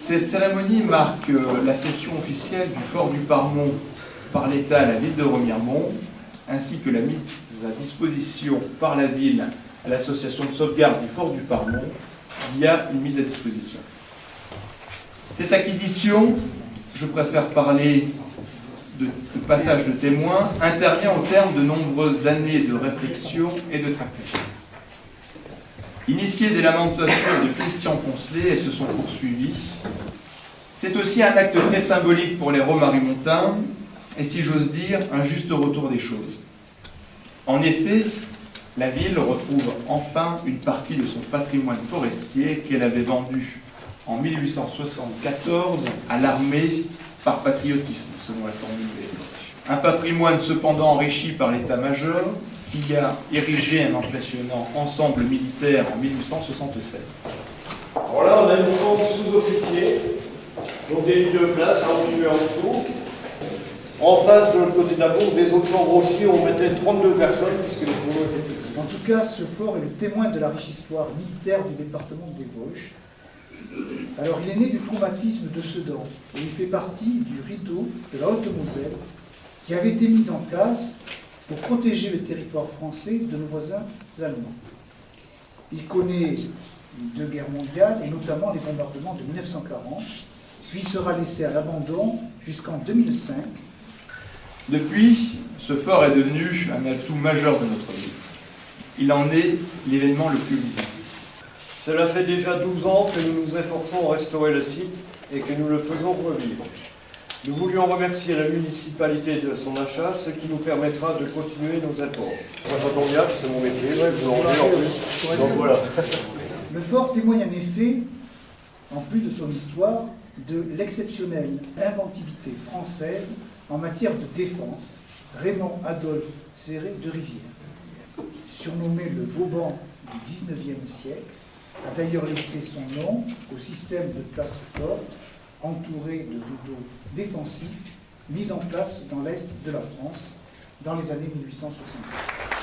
Cette cérémonie marque la cession officielle du fort du Parmont par l'État à la ville de Remiremont, ainsi que la mise à disposition par la ville à l'association de sauvegarde du fort du Parmont via une mise à disposition. Cette acquisition, je préfère parler de passage de témoin, intervient au terme de nombreuses années de réflexion et de tractation. Initiées des lamentations de Christian Poncelet, elles se sont poursuivies. C'est aussi un acte très symbolique pour les Romarimontains, et si j'ose dire, un juste retour des choses. En effet, la ville retrouve enfin une partie de son patrimoine forestier qu'elle avait vendu en 1874 à l'armée par patriotisme, selon la formule de l'époque. Un patrimoine cependant enrichi par l'état-major qui a érigé un impressionnant ensemble militaire en 1876. Alors là, on a une chambre sous-officier, donc des lits de place, un tueur en dessous. En face, de l'autre côté de la bourse, des autres chambres aussi, on mettait 32 personnes, puisque les fourneaux étaient plus petits. En tout cas, ce fort est le témoin de la riche histoire militaire du département des Vosges. Alors, il est né du traumatisme de Sedan, et il fait partie du rideau de la Haute-Moselle, qui avait été mis en place pour protéger le territoire français de nos voisins allemands. Il connaît deux guerres mondiales, et notamment les bombardements de 1940, puis sera laissé à l'abandon jusqu'en 2005. Depuis, ce fort est devenu un atout majeur de notre ville. Il en est l'événement le plus visible. Cela fait déjà 12 ans que nous nous efforçons à restaurer le site et que nous le faisons revivre. Nous voulions remercier la municipalité de son achat, ce qui nous permettra de continuer nos efforts. Moi, ça tombe bien, c'est mon métier, vous en en plus. Donc voilà. Le fort témoigne en effet, en plus de son histoire, de l'exceptionnelle inventivité française en matière de défense. Raymond Adolphe Céré de Rivière, surnommé le Vauban du XIXe siècle, a d'ailleurs laissé son nom au système de places fortes entouré de rideaux défensifs mis en place dans l'est de la France dans les années 1870.